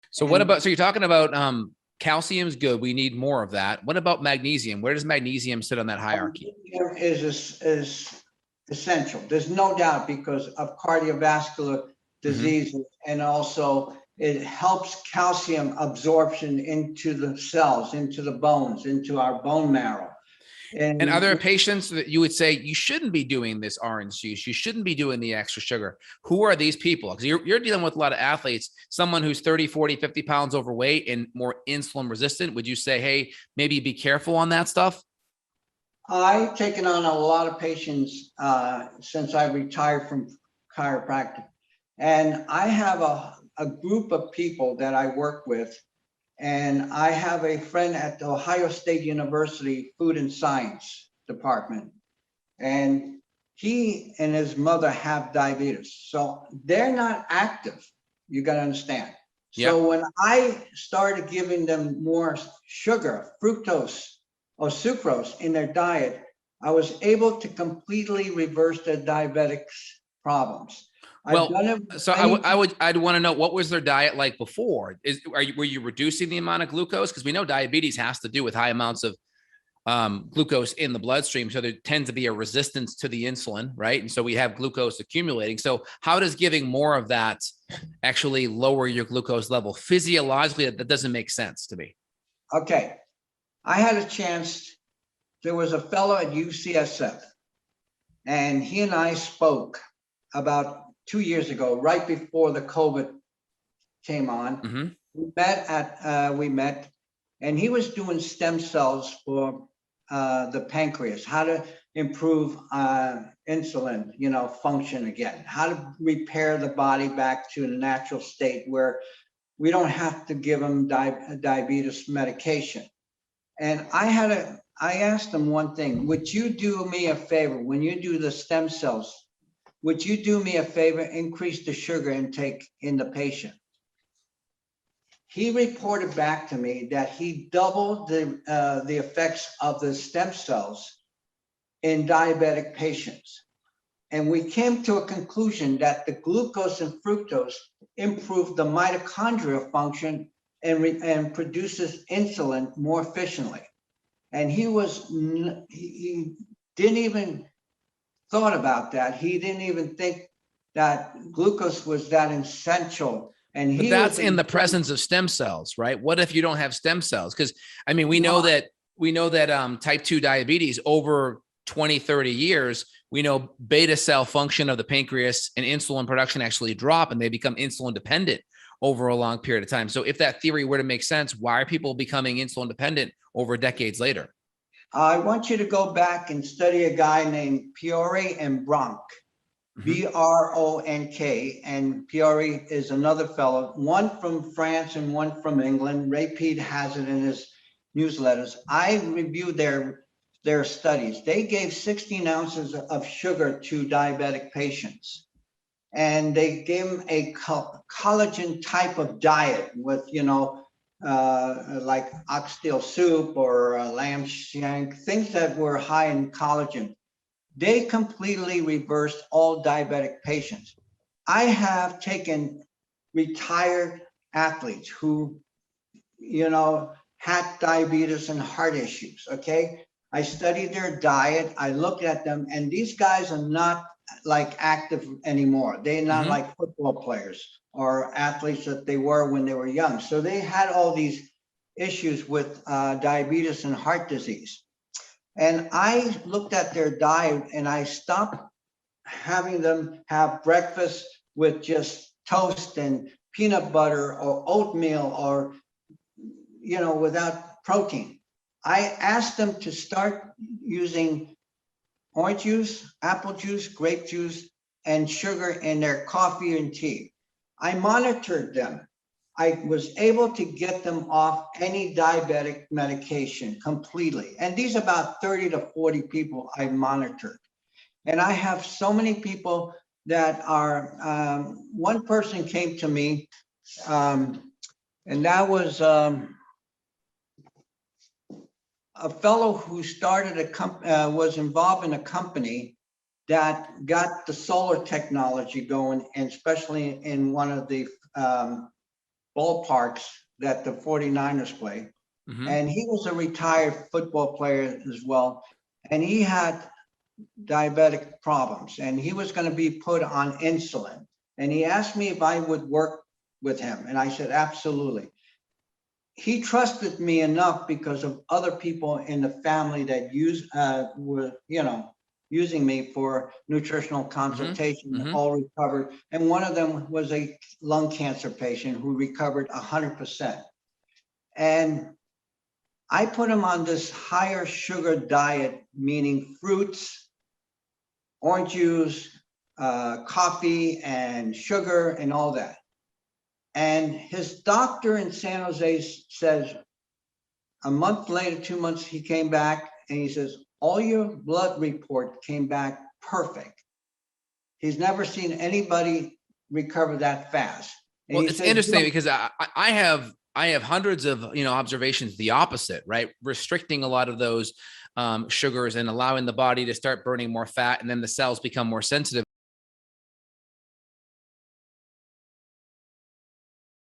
So what And about, so you're talking about calcium's good. We need more of that. What about magnesium? Where does magnesium sit on that hierarchy? magnesium is essential. There's no doubt because of cardiovascular Hmm. diseases, and also it helps calcium absorption into the cells, into the bones, into our bone marrow. And are And there patients that you would say you shouldn't be doing this orange juice? You shouldn't be doing the extra sugar. Who are these people? Because you're dealing with a lot of athletes, someone who's 30, 40, 50 pounds overweight and more insulin resistant. Would you say, hey, maybe be careful on that stuff? I've taken on a lot of patients since I retired from chiropractic. And I have a group of people that I work with. And I have a friend at the Ohio State University Food and Science Department. And he and his mother have diabetes. So they're not active. You got to understand. Yep. So when I started giving them more sugar, fructose, or sucrose in their diet, I was able to completely reverse their diabetics problems. I've Well, done it so many I'd want to know, what was their diet like before? Were you reducing the amount of glucose? Because we know diabetes has to do with high amounts of glucose in the bloodstream. So there tends to be a resistance to the insulin, right? And so we have glucose accumulating. So how does giving more of that actually lower your glucose level? Physiologically, that doesn't make sense to me. Okay, I had a chance. There was a fellow at UCSF, and he and I spoke about 2 years ago, right before the COVID came on. Mm-hmm. We met, and he was doing stem cells for the pancreas, how to improve insulin, function again, how to repair the body back to the natural state where we don't have to give them diabetes medication. And I asked him one thing: would you do me a favor when you do the stem cells? Would you do me a favor, increase the sugar intake in the patient? He reported back to me that he doubled the effects of the stem cells in diabetic patients. And we came to a conclusion that the glucose and fructose improve the mitochondria function and produces insulin more efficiently. And he didn't even thought about that. He didn't even think that glucose was that essential. And But he was that's in the presence of stem cells, right? What if you don't have stem cells? Because I mean, no, we know that type 2 diabetes over 20, 30 years, we know beta cell function of the pancreas and insulin production actually drop and they become insulin dependent over a long period of time. So if that theory were to make sense, why are people becoming insulin dependent over decades later? I want you to go back and study a guy named Piore and Bronk, Mm-hmm. Bronk, and Piore is another fellow, one from France and one from England. Ray Peat has it in his newsletters. I reviewed their studies. They gave 16 ounces of sugar to diabetic patients, and they gave them a collagen type of diet with, like oxtail soup or lamb shank, things that were high in collagen. They completely reversed all diabetic patients. I have taken retired athletes who, had diabetes and heart issues. Okay. I studied their diet. I looked at them, and these guys are not like active anymore. They're not Mm-hmm. like football players or athletes that they were when they were young. So they had all these issues with diabetes and heart disease. And I looked at their diet and I stopped having them have breakfast with just toast and peanut butter or oatmeal or, without protein. I asked them to start using orange juice, apple juice, grape juice, and sugar in their coffee and tea. I monitored them. I was able to get them off any diabetic medication completely. And these are about 30 to 40 people I monitored. And I have so many people that are, one person came to me, and that was a fellow who started was involved in a company that got the solar technology going, and especially in one of the ballparks that the 49ers play. Mhm. And he was a retired football player as well. And he had diabetic problems and he was going to be put on insulin. And he asked me if I would work with him. And I said, absolutely. He trusted me enough because of other people in the family that were, using me for nutritional consultation, all recovered. And one of them was a lung cancer patient who recovered 100%. And I put him on this higher sugar diet, meaning fruits, orange juice, coffee, and sugar, and all that. And his doctor in San Jose says, a month later, 2 months, he came back and he says, all your blood report came back perfect. He's never seen anybody recover that fast. And well, it's interesting because I have hundreds of, observations, the opposite, right? Restricting a lot of those sugars and allowing the body to start burning more fat. And then the cells become more sensitive.